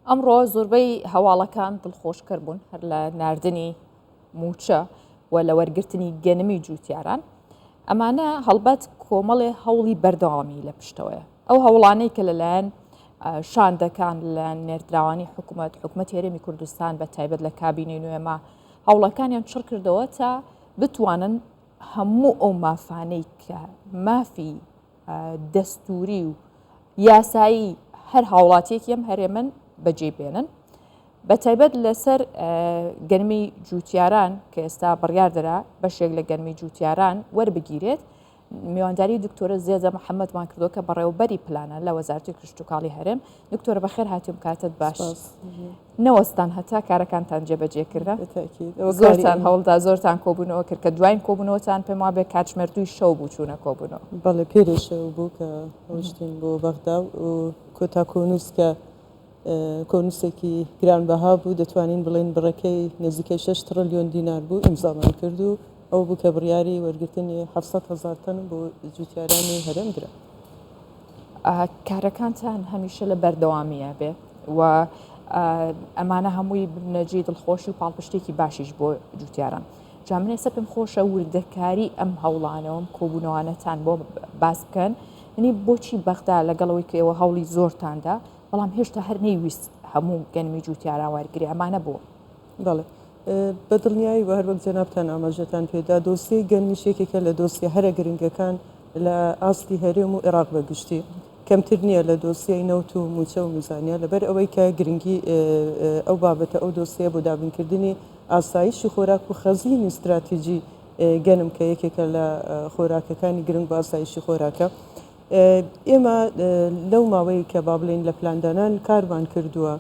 ئەمڕۆ زۆربەی هەواڵەکان دڵخۆشکەر بوون هەر لە ناردنی موچە و لە وەرگرتنی گەنمی جوتیاران. ئەمانە هەڵبەت کۆمەڵێ هەوڵی بەردەوامی لە پشتەوەیە. ئەو هەوڵانەی کە لەلایەن شاندەکان لە نێردراوانی حکوومەت هێرێمی کوردستان بە تایبەت لە کابینەی نوێما هەوڵەکانیان چڕ کردەوە تا بتوانن هەموو ئەو مافانەی کە مافی دەستوری و یاسایی هەر هاوڵاتیەکی ئەم هەرێمن بەجێبێنن بە تایبەت لەسەر گەنمی جوتیاران کە ئێستا بڕیاردرا بەشێک لە گەنمی جوتیاران وەربگیرێت. میوانداری دکتۆرە زێزە محەممەدمان کردو کە بەڕێوەبەری پلانە لە وەزارەتی کشتتوکاڵی هەرێم. دکتۆرە بەخێر هاتیوم کاتت باش نەوەستان هەتا کارەکانتان جێبەجێکردە زۆرتان هەوڵدا زۆرتان کۆبوونەوە کرد کە دوایین کۆبوونەوەتان پێم وابێ کاتژمێردووی شەو بوو چوونە کۆبوونەوە. بەڵێ پێرێشەوە بوو کە هەشتین بۆ بەغدا و کۆتا کۆنووس کە کۆنووسێکی گرانبەها بوو دەتوانین بڵێن بڕەکەی نزیکەی 6 تریلیۆن دینار بوو ئیمزامان کرد و ئەو بوو کە بڕیاری وەرگرتنی 700,000 تەن بۆ جوتیارانی هەرێم درا. کارەکانتان هەمیشە لە بەردەوامیە بێ و ئەمانە هەمووی بنەجێ دڵخۆشی و پاڵپشتێکی باشیش بۆ جوتیاران. جا من ئێستا پێم خۆشە وردەکاری ئەم هەوڵانەوەم کۆبوونەوانەتان بۆ باس بکەن. منی بۆچی بەغدا لەگەڵەوەی کە ئێوە هەوڵی زۆرتاندا بەڵام هێشتا هەر نەیویست هەموو گەنمی جوتیاران وەرگری ئەمانە بوو؟ بەڵێ بەدڵنیایی و هەر وەک جەنابتان ئاماژەتان پێدا دۆسیەی گەنمیشێکێکە لە دۆسیە هەرە گرنگەکان لە ئاستی هەرێم و عێراق بەگشتی کەمتر نییە لە دۆسیەی نەوت و موچە و میزانە لەبەر ئەوەی کە گرنگی ئەو بابەتە ئەو دۆسیە بۆ دابینکردنی ئاسایشی خۆراک و خەزینی استراتیژی گەنم کە یەکێکە لە خۆراکەکانی گرنگ بە ئاسایشی خۆراکە. ئێمە لەو ماوەی کە با بڵێن لە پلاندانان کارمان کردووە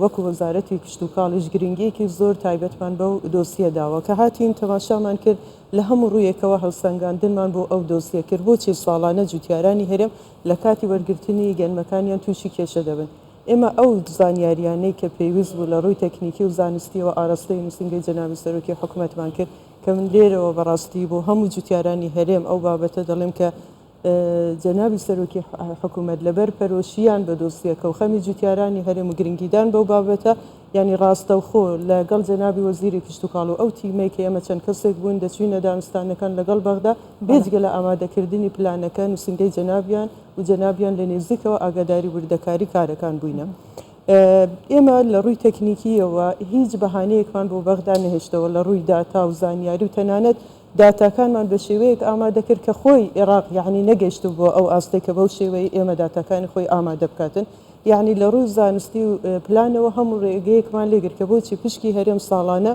وەکو وەزارەتی کشتتوکاڵیش گرنگیەکی زۆر تایبەتمان بەو دۆسیە داوە کە هاتین تەماشامان کرد لە هەموو ڕوویەکەوە هەڵسەنگاندنمان بۆ ئەو دۆسیە کرد بۆچی ساڵانە جوتیارانی هەرێم لە کاتی وەرگرتنی گەنمەکانیان تووشی کێشە دەبن. ئێمە ئەو زانیاریانەی کە پێویست بوو لە ڕووی تەکنیکی و زانستیەوە ئاراستەی نووسنگی جەنابی سەرۆکی حکوومەتمان کرد کە من لێرەوە بەڕاستی بۆ هەموو جوتیارانی هەرێم ئەو بابەتە دەڵێم کە جەنابی سەرۆکی حکوومەت لەبەر پەرۆشیان بە دۆسیەکە و خەمی جوتیارانی هەرێم و گرنگیدان بەو بابەتە ینی ڕاستەوخۆ لەگەڵ جەنابی وەزیری کشتتوکاڵ و ئەو تیمەی کە ئێمە چەند کەسێک بوون دەچوینە دانستانەکان لەگەڵ بەغدا بێجگە لە ئامادەکردنی پلانەکە نووسنگەی جەنابیان و جەنابیان لە نێزیکەوە ئاگاداری وردەکاری کارەکان بووینە. ئێمە لە ڕووی تەکنیکیەوە هیچ بەهانەیەکمان بۆ بەغدا نەهێشتەوە لە ڕووی داتا و زانیاری و تەنانەت داتاکانمان بە شێوەیەک ئامادەکرد کە خۆی عێراق یعنی نەگەیشت بۆ ئەو ئاستێکە بەو شێوەی ئێمە داتاکانی خۆی ئامادە بکاتن یعنی لە ڕووی زانستی و پلانەوە هەموو ڕێگەیەکمان لێگر کە بۆچی پشکی هەرێم ساڵانە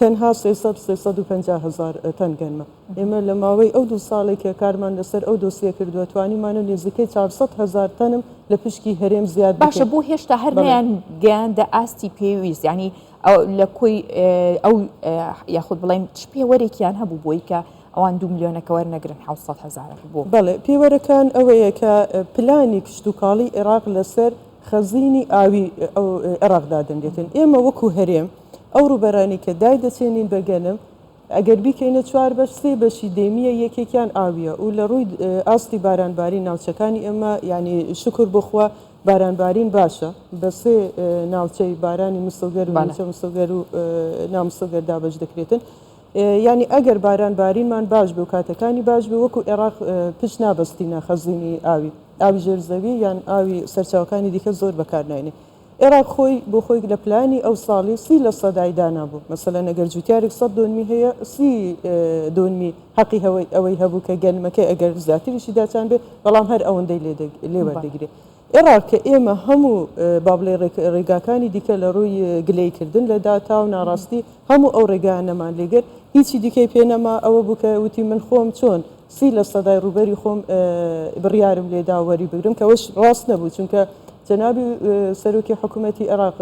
تەنها 350,000 تەن گەنمە. ئێمە لە ماوەی ئەو 2 ساڵێک کە کارمان لەسەر ئەو دۆسیە کردووە توانیمانە نزیکەی 400,000 تەنم لە پشکی هەرێم زیاد باشە بۆ هێشتا هەر نیان گەیاندە ئاستی پێویست ینی لە کۆی ئەو یاخود بڵێم پێوەرێکیان هەبوو بۆی کە ئەوان 2 ملیۆنەکە وەرنەگرن 700,000 بوو. بەڵێ پێوەرەکان ئەوەیە کە پلانی کشتتوکاڵی عێراق لەسەر خەزینی ئاوی ئەو عێراقدا دەنگێتن. ئێمە وەکو هەرێم ئەو ڕوبەرانی کە دای دەچێنین بە گەنم ئەگەر بیکەینە 4 بەش 3 بەشی دێمیە یەکێکیان ئاویە و لە ڕووی ئاستی بارانباری ناوچەکانی ئێمە ینی شکر بخوا بارانبارین باشە بە 3 ناوچەی بارانی مسڵگەر و مسڵگەر و نامسڵگەر دابش دەکرێتن. ینی ئەگەر بارانبارینمان باش بێ و کاتەکانی باش بێ وەکو عێراق پشت نابەستینە خەزینی ئاوی ژێرزەوی یان ئاوی سەرچاوەکانی دیکە زۆر بەکارناینێ. عێراق خۆی بۆ خۆی لە پلانی ئەو ساڵی 30% دانابوو مەسەلەن ئەگەر جوتیارێک 100 دۆنمی هەیە 30 دۆنمی حەقی ئەوەی هەبوو کە گەنمەکەی ئەگەر زیاتریشی داچان بێ بەڵام هەر ئەوەندەی لێ وەردەگرێت. عێراق کە ئێمە هەموو با بڵێ ڕێگاکانی دیکە لە ڕووی گلەیکردن لە داتا و ناڕاستی هەموو ئەو ڕێگانەمان لێگر هیچی دیکەی پێنەما ئەوە بوو کە وتی من خۆم چۆن 30% ڕوبەری خۆم بڕیارم لێدا وەری بگرم کە وەش ڕاست نەبوو چونکە جەنابی سەرۆکی حکوومەتی عێراق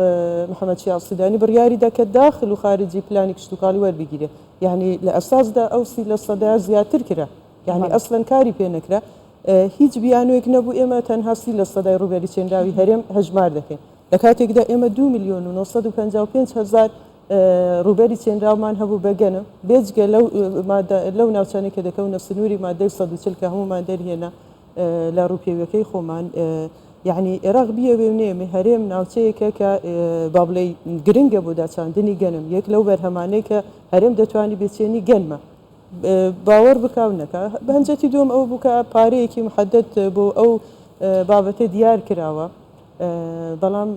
محەممەد شیاع سودانی بڕیاریدا کە داخل و خارجی پلانی کشتتوکاڵی وەربگیرێ یعنی لە ئەساسدا ئەو 30% زیاتر کرا یعنی ئەسڵەن کاری پێ نەکرا هیچ بیانوێک نەبوو ئێمە تەنها 30% ڕوبەری چێنراوی هەرێم هەژمار دەکەین لە کاتێکدا ئێمە 2,955,000 ڕوبەری چێنراومان هەبوو بەگەنم بێجگە لەو ناوچانێک کە دەکەونە سنووری مادەی 140 کە هەمومان دەرهێنا لە ڕووپێوەکەی خۆمان یعنی عێراق بیە بێنێمە هەرێم ناوچەیەکە کە با بڵێ گرنگە بۆ داچاندنی گەنم یەک لەو بەرهەمانەی کە هەرێم دەتوانانی بچێنی گەنمە باوەڕ بکاونەکە بەنجەتی دوم ئەو بووکە پارەیەکی محدد بۆ ئەو بابەتە دیار کراوە بەڵام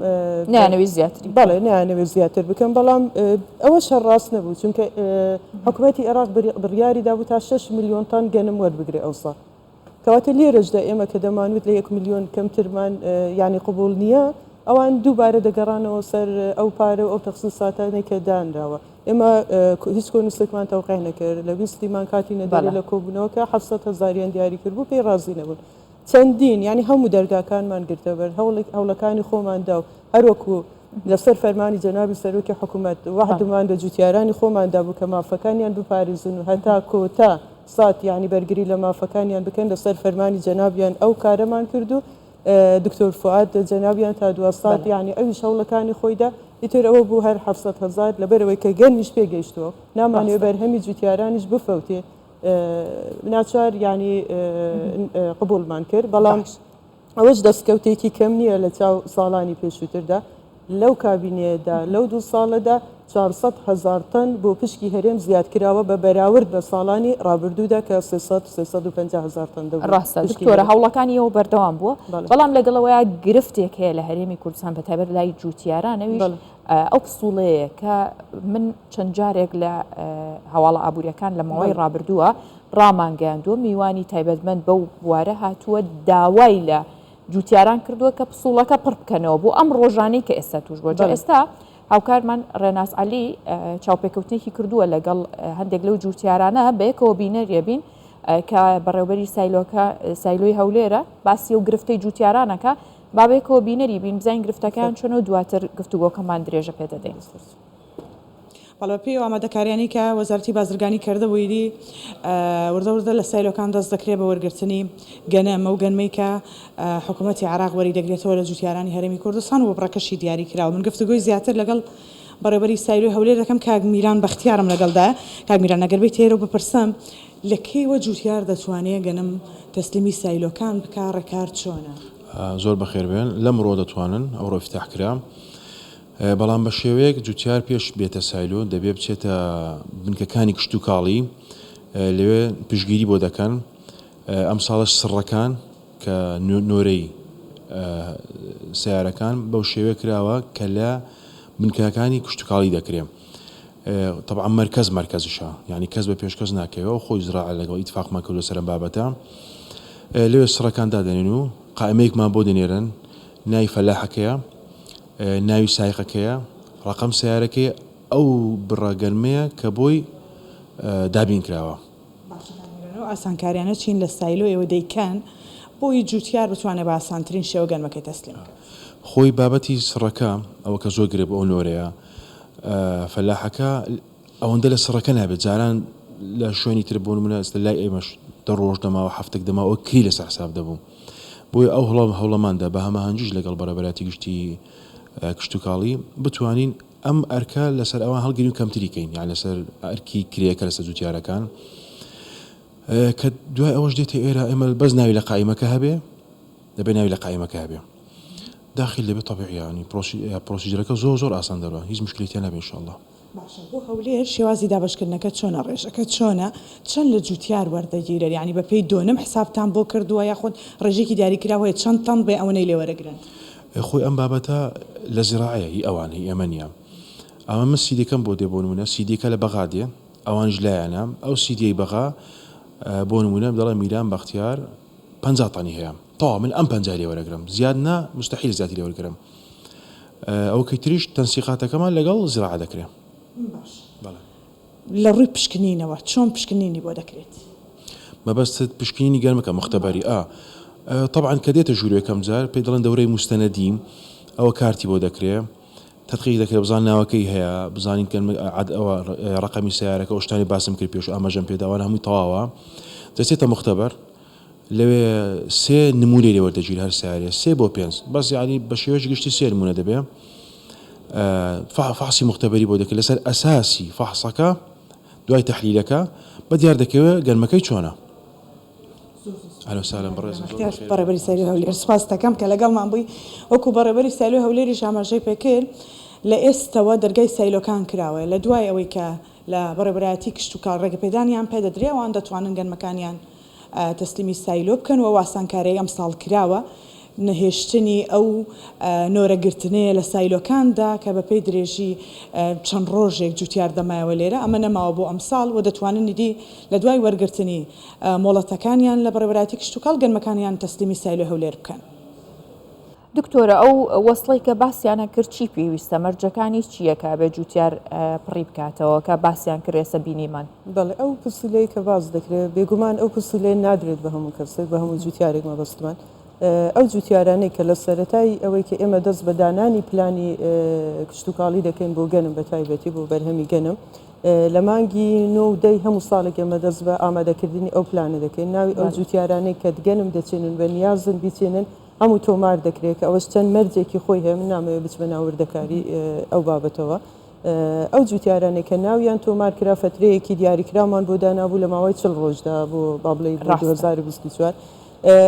نانەوەی زیاتری بەڵێ نیانەوێت زیاتر بکەم بەڵام ئەوە شەڕاست نەبوو چونکە حکوومەتی عێراق بڕیاری دابوو تا 6 میلیۆن تان گەنم وەربگرێ ئەوسا کەواتە لێرەشدا ئێمە کە دەمانوت لە 1 میلیۆن کەمترمان ینی قبول نییە ئەوان دووبارە دەگەڕانەوە سەر ئەو پارە و ئەو تەخسیساتانەی کە دانراوە ئێمە هیچ کۆنووسێکمان تەوقیع نەکرد لە ویستیمان کاتی نەدەرێت لە کۆبوونەوەکە 700,000 دیاری کرد بوو پێی ڕازی نەبوون چەندین ینی هەموو دەرگاکانمان گرتە بەر هەوڵەکانی خۆماندا و هەروەکو لەسەر فەرمانی جەنابی سەرۆکی حکوومەت وەحدمان بە جوتیارانی خۆماندا بوو کە مافەکانیان بپارێزن و هەتا کۆتا سات ینی بەرگری لە مافەکانیان بکەن لەسەر فەرمانی جەنابیان ئەو کارەمان کرد و دکتۆر فواد جەنابیان تا 2 سات ینی ئەویش هەوڵەکانی خۆیدا ئیتر ئەوە بوو هەر 700,000 لەبەرەوەی کە گەنمیش پێگەیشتەوە نامانێ بەرهەمی جوتیارانیش بفەوتێ ناچار ینی قبولمان کرد بەڵام ئەوەش دەستکەوتێکی کەم نییە لە چاو ساڵانی پێشووتردا لەو کابینێدا لەو 2 ساڵەدا 400,000 تن بۆ پشکی هەرێم زیادکراوە بە بەراورد بە ساڵانی ڕابردوودا کە 350,000 تن ڕاستە دکتۆرە هەوڵەکانی ئەوە بەردەوام بووە بەڵام لەگەڵەوەیە گرفتێک هەیە لە هەرێمی کوردستان بە تایبەت لای جوتیارانەویش ئەو پسوڵەیە کە من چەند جارێک لە هەواڵە ئابوووریەکان لە ماوەی ڕابردووە ڕامانگەاندووە میوانی تایبەتمەند بەو بوارە هاتووە داوای لە جوتیاران کردووە کە پسوڵەکە پڕ بکەنەوە بۆ ئەم ڕۆژانەی کە ئێستا توش بۆ ئێستا هاوکارمان ڕێناس عەلی چاوپێکەوتنێکی کردووە لەگەڵ هەندێک لەو جوتیارانە بەیەکەوە بینەریەبین کە بەڕێوبەری سایلۆی هەولێرە باسی و گرفتەی جوتیارانەکە بابێکەوە بینەری بین بزانین گرفتەکان چۆنە دواتر گفتوگۆکەمان درێژە پێ دەدەین. بەڵێ پێی ئامادەکاریانی کە وەزارەتی بازرگانی کردە بوویدی وردە لە سایلۆکان دەست دەکرێت بە وەرگرتنی گەنم و گەنمەی کە حکوومەتی عێراق وەری دەگرێتەوە لە جوتیارانی هەرێمی کوردستان و بڕەکەشی دیاری کراوە من گفتوگۆی زیاتر لەگەڵ بەڕێوەبەری سایلۆی هەولێر دەکەم کاک میران بەختیارم لەگەڵدا کاک میران ئەگەر بێت هێرە بپرسم لە کەیوە جوتیار دەتوانێت گەنم تەسلیمی سایلۆکان بکە ڕێکار چۆنە؟ زۆر بەخێربێن لەمڕۆ دەتوانن ئەو ڕۆ افتتاح کرا بەڵام بە شێوەیەک جوتیار پێش بێتە سایلۆ دەبێت بچێتە بنکەکانی کشت و کاڵی لەوێ پشگیری بۆ دەکەن ئەم ساڵش سڕەکان کە نۆرەی سیارەکان بەو شێوەیە کراوە کە لە بنکەکانی کشت و کاڵی دەکرێن طبعا مرکزشە یعنی کەس بە پێشکەس ناکەوێت خۆی زراعە لەگەڵ ئیتفاقمان کردو سەر بابەتە لەوێ سڕەکان دادەنێن و قائمەیەکمان بۆ دەنێرن ناوی فەلاحەکەیە ناوی سایقەکەیە ڕقم سیارەکەی ئەو بڕەگەرمەیە کە بۆی دابین کراوە ئاسانکاریانە چین لە سایلۆ ئێوە دەیکەن بۆی جوتیار بتوانێت بە ئاسانترین شێوە گەنمەکەی تەسلیم خۆی بابەتی سڕەکە ئەوە کە زۆر گرێ بە ئەو نۆرەیە فەلاحەکە ئەوەندە لە سڕەکە نابێت جاران لە شوێنی تر بوون منە ئەستا لای ئێمەش 10 ڕۆژ دەماوە هەفتێک دەماوە کری لەسەر حساب دەبوو بۆی ئەو هەوڵەماندا بە هەماهەنگیش لەگەڵ بەرەبەراتی گشتی کشت و کاڵی بتوانین ئەم ئەرکە لەسەر ئەوان هەڵگیری و کەمتریکەین یان لەسەر ئەرکی کرێەکە لەسەر جوتیارەکان کە دوای ئەوەش دێتە ئێرە ئێمە بەس ناوی لە قایمەکە هەبێ دەبێ ناوی لە قایمەکە هەبێ داخل دەبێت طبیعیانی پرۆسیجرەکە زۆر ئاسان دەڕوە هیچ مشکلێتیان نەبێ ئینشاءالله باشە بۆ هەولێر شێوازی دابشکردنەکە چۆنە ڕێژەکە چۆنە چەند لە جوتیار وەردەگیرە یعنی بە پێی دۆنم حسابتان بۆ کردووە یاخود ڕێژێکی دیاریکراوەیە چەند تەن بێ ئەوەی لێ وەرەگرن خۆی ئەم بابەتە لە زیراعەیە هی ئەوان هی ئەمە نیە ئەمە من سیدەکەم بۆ دێ بۆ نمونە سیدێکە لە بەغا دێ ئەوانش لایەنە ئەو سیدیەی بەغا بۆ نمونە دەڵێ میران بەختیار 50 تەنی هەیە تەواو من ئەم 50 لێ وەرەگرم زیاد نا مستحیل زیاتی لێ وەرگرم ئەو کەیتریش تەنسیقاتەکەمان لەگەڵ زیراعە دەکرێت لە ڕووی پشکنینەوە چۆن پشکنینی بۆ دەکرێت مەبەست پشکنینی گەرمەکە مختبەری طبعا کە دێتە ژوورێ کەم جار پێی دەڵێن دەورەی مستەنەدیم ئەوە کارتی بۆ دەکرێت تەدقیق دەکرێت بزان ناوەکەی هەیە بزانین ئەوە ڕقەمی سیارەکە ئەو شتانی باسم کرد پێش ئاماژەم پێداوان هەمووی تەواوە دەچێتە مختبەر لەوێ 3 نمونەی لێ وەردەگیر هەر سیارێ 3 بۆ 5 بەس یعنی بە شێوەیەکی گشتی 3 نمونە دەبێ فحصی مختبەری بۆ دەکرێت لەسەر ئەساسی فحصەکە دوای تەحلیلەکە بە دیار دەکەوێت گەرمەکەی چۆنە اهلا وسهلا بريس بەڕێبەری سەیری هەولێر سپاس دەکەم کە لەگەڵمان بووی وەکو بەڕێبەری سەیری هەولێری ئاماژەی پێکرد لە ئێستەوە دەرگای سایلۆکان کراوە لە دوای ئەوەی کە لە بەڕێبەرایەتی کشت و کاڵ ڕێگەپێدانیان پێدەدرێ ئەوان دەتوانن گەنمەکانیان تەسلیمی سایلۆ بکەن و واسانکارەی ئەم ساڵ کراوە نەهێشتنی ئەو نۆرەگرتنەیە لە سایلۆکاندا کە بە پێی درێژی چەند ڕۆژێک جوتیار دەمایەوە لێرە ئەمە نەماوە بۆ ئەم ساڵ و دەتوانن دیدی لە دوای وەرگرتنی مۆڵەتەکانیان لە بەڕێبەراتی کشت و کاڵ گەنمەکانیان تەسلیمی سایلۆ هەولێر بکەن. دکتۆرە ئەو وەسڵی کە باسییانە کرد چی پێویستە مەرجەکانی چییەکە بێ جوتیار پڕی بکاتەوە کە باسییان کرێسە بینیمان؟ بەڵێ ئەو پسولەیە کە باز دەکرێت بێگومان ئەو پسولەیە نادرێت بە هەموو کەسێک بە هەموو جوتیارێک مەبەستمان ئەو جوتیارانەی کە لە سەرەتای ئەوەی کە ئێمە دەست بە دانانی پلانی کشت و کاڵی دەکەین بۆ گەنم بە تایبەتی بۆ بەرهەمی گەنم لە مانگی 9 هەموو ساڵێک ئێمە دەست بە ئامادەکردنی ئەو پلانە دەکەین ناوی ئەو جوتیارانەی کە گەنم دەچێنن بە نیازن بیچێنن هەموو تۆمار دەکرێت کە ئەوەش چەند مەرجێکی خۆی هەیە من نامەوێت بچ بە ناوردەکاری ئەو بابەتەوە ئەو جوتیارانێک کە ناویان تۆمار کرا فترەیەکی دیاریکرامان بۆ دانابوو لە ماوەی 40 ڕۆژدا بۆ بابڵی 2024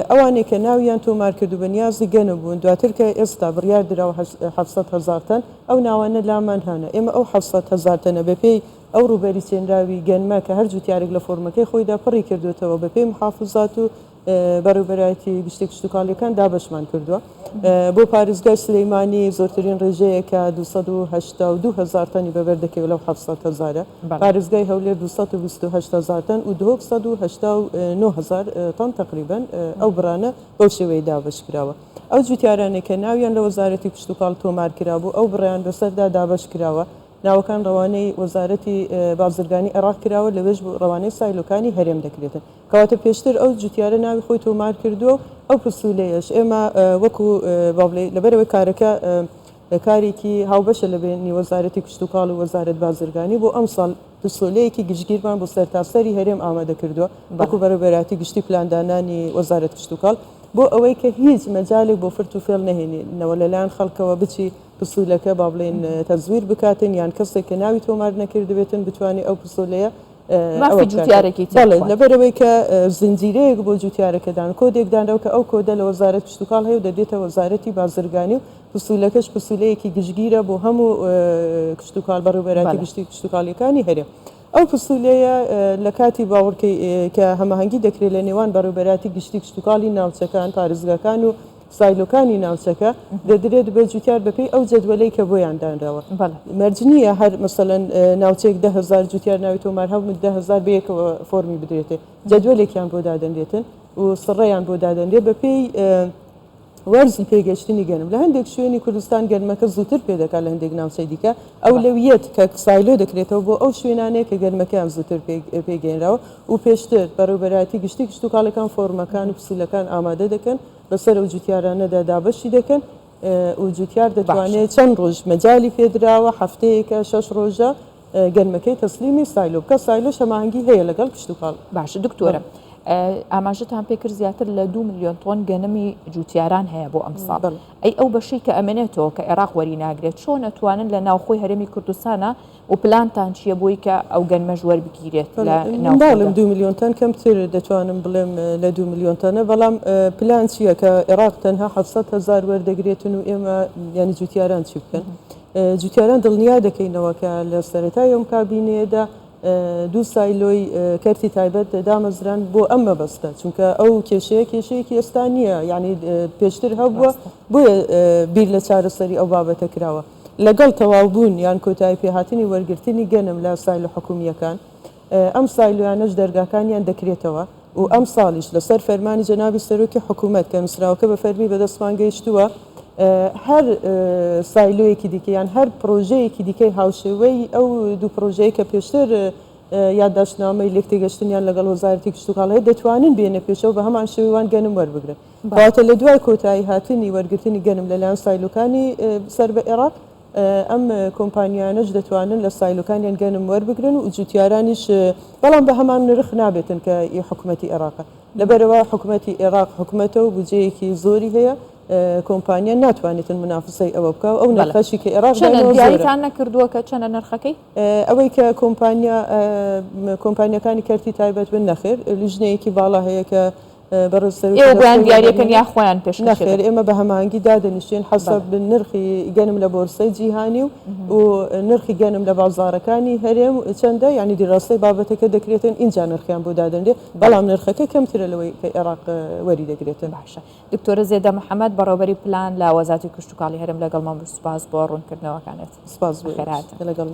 ئەوانێک کە ناویان تۆمار کرد و بە نیازی گەنم بوون دواتر کە ئێستا بڕیار درراوە 700,000 تەن ئەو ناوانە لامان هەنە ئێمە ئەو 700,000 تەنە بەپێی ئەو ڕوبەری چێنراوی گەنمە کە هەر جوتیارێک لە فۆرمەکەی خۆیدا پڕی کردوێتەوە بەپێی محافزات و بەڕێوەبەرایەتی گشتی کشت و کاڵیەکان دابەشمان کردووە بۆ پارێزگای سلەیمانی زۆرترین ڕێژەیە کە 282,000 تەنی بەبەردەکەوە لەو 700,000 پارێزگای هەولێر 228,000 تەن و 289,000 تەن تقریبان ئەو بڕانە بەو شێوەیە دابەش کراوە ئەو جوتیارانێک کە ناویان لە وەزارەتی کشت و کاڵ تۆمار کرابوو ئەو بڕیان بەسەردا دابەش کراوە ناوەکان ڕەوانەی وەزارەتی بازرگانی عێراق کراوە لەوێژ ڕەوانەی سایلۆکانی هەرێم دەکرێتن کەواتە پێشتر ئەو جوتیارە ناوی خۆی تۆمار کردووە ئەو پسولەیەش ئێمە وەکو باڵێ لەبەرەوەی کارەکە کارێکی هاوبەشە لە بینی وەزارەتی کشت و کاڵ و وەزارەت بازرگانی بۆ ئەم ساڵ پسولەیەکی گشتگیرمان بۆ سەرتاسەری هەرێم ئامادە کردووە وەکو بەڕێوەبەراتی گشتی پلاندانانی وەزارەت کشت و کاڵ بۆ ئەوەی کە هیچ مەجالێک بۆ فرت و فێڵ نەهێنێنەوە لەلایەن خەڵکەوە بچی پسولەکە با بڵێن تەزویر بکاتن یان کەسێک کە ناوی تۆمار نەکردبێتن بتوانێت ئەو پسولەیە جوتیارێکی لەبەرەوەی کە زنجیرەیەک بۆ جوتیارەکەدان کۆدێکدانەوە کە ئەو کۆدە لە وەزارەت کشت و کاڵ هەیە و دەدێتە وەزارەتی بازرگانی و پسولەکەش پسولەیەکی گشتگیرە بۆ هەموو کشت و کاڵ بەڕێوەبەراتی گشتی کشت و کاڵیەکانی هەرێم ئەو پسولەیە لە کاتی باوەڕکەی کە هەماهەنگی دەکرێت لە نێوان بەڕێوەبەراتی گشتی کشت و کاڵی ناوچەکان پارێزگاکان و سایلۆکانی ناوچەکە دەدرێت بە جوتیار بەپێی ئەو جەدوەلەی کە بۆیان دانراوە مەرجنیە هەر مەسەڵەن ناوچەیەک 10,000 جوتیار ناوی تۆمار هەموو 10,000 بەیەکەوە فۆرمی بدرێتێ جەدوەلێکیان بۆ دادەنرێتن و سڕەیان بۆ دادەنرێت بەپێی وەرزی پێگەشتنی گەنم لە هەندێک شوێنی کوردستان گەنمەکە زووتر پێدەکات لە هەندێک ناوچەی دیکە ئەولەویەت کە سایلۆ دەکرێتەوە بۆ ئەو شوێنانەیە کە گەنمەکەیان زووتر پێگەێنراوە و پێشتر بەڕێوەبەراتی گشتی کشت و کاڵەکان فۆرمەکان و پسولەکان ئامادە دەکەن بەسەر ئەو جوتیارانەدا دابەشی دەکەن و جوتیار دەتوانێت چەند ڕۆژ مەجای پێدراوە هەفتەیەکە 6 ڕۆژە گەنمەکەی تەسلیمی سایلۆ بکە سایلۆ شەماهەنگی هەیە لەگەڵ کشت و کاڵ باشە دکتۆرە ئاماژەتان پێکرد زیاتر لە 2 ملیۆن تۆن گەنمی جوتیاران هەیە بۆ ئەم ساڵ ئەو بەشەی کە ئەمێنێتەوە کە عێراق وەری ناگرێت چۆن ئەتوانن لە ناوخۆی هەرێمی کوردستانە و پلانتان چییە بۆی کە ئەو گەنمە ژوەر بگیرێت لە 2 ملیۆن تەن کەمتر دەتوانم بڵێم لە 2 ملیۆن تەنە بەڵام پلان چییە کە عێراق تەنها 700,000 وەردەگرێتن و ئێمە ینی جوتیاران چی بکەن جوتیاران دڵنیا دەکەینەوە کە لە سەرەتای ئەم کابینەیەدا 2 سایلۆی کەرتی تایبەت دامەزران بۆ ئەم مەبەستە چونکە ئەو کێشەیەکی ئێستا نییە یعنی پێشتر هەبووە بۆیە بیر لە چارەسەری ئەو بابەتە کراوە لەگەڵ تەواوبوون یان کۆتایی پێهاتنی وەرگرتنی گەنم لە سایلۆ حکومیەکان ئەم سایلۆیانەش دەرگاکانیان دەکرێتەوە و ئەم ساڵیش لەسەر فەرمانی جەنابی سەرۆکی حکوومەت کە نووسراوەکە بە فەرمی بەدەستمان گەیشتووە هەر سایلۆیەکی دیکەیان هەر پرۆژەیەکی دیکەی هاوشێوەی ئەو دوو پرۆژەیە کە پێشتر یادداشتنامەی لێکتێگەشتنیان لەگەڵ وەزارەتی کشت و کاڵ هەیە دەتوانن بێنە پێشەوە بە هەمان شێوەیان گەنم وەربگرن کەواتە لە دوای کۆتایی هاتنی وەرگرتنی گەنم لەلایەن سایلۆکانی سەر بە عێراق ئەم کۆمپانیانەش دەتوانن لە سایلۆکانیان گەنم وەربگرن و جوتیارانیش بەڵام بە هەمان نرخ نابێتن کە حکوومەتی عێراقە لەبەرەوە حکوومەتی عێراق حکوومەتە و بودجەیەکی زۆری هەیە کۆمپانیا ناتوانێتن منافسەی ئەوە بکە ئەو نرخەشی کە عێراق دیاریتان نەکردووە کە چەندە نرخەکەی ئەوەی کە کۆمپانیەکانی کەرتی تایبەت بن نەخێر لیژنەیەکی باڵا هەیە کە ئێوە بۆیان دیارەکەن یا خۆیان پێش نەخێر ئێمە بە هەمانگی دادەنیشتێن حەسەب نرخی گەنم لە بۆرسەی جیهانی و نرخی گەنم لە بازارەکانی هەرێم چەندە ینی دیڕاستەی بابەتەکە دەکرێتن اینجا نرخیان بۆ دادەنێ بەڵام نرخەکە کەمترە لەوەی کە عێراق وەری دەگرێتن. باشە دکتۆرە زێدە محەممەد بەڕێوەبەری پلان لە وەزارەتی کشتتوکاڵی هەرم لەگەڵ مام سوپاس بۆ ڕوونکردنەوەکانێت سپاس خێرات لەگەڵ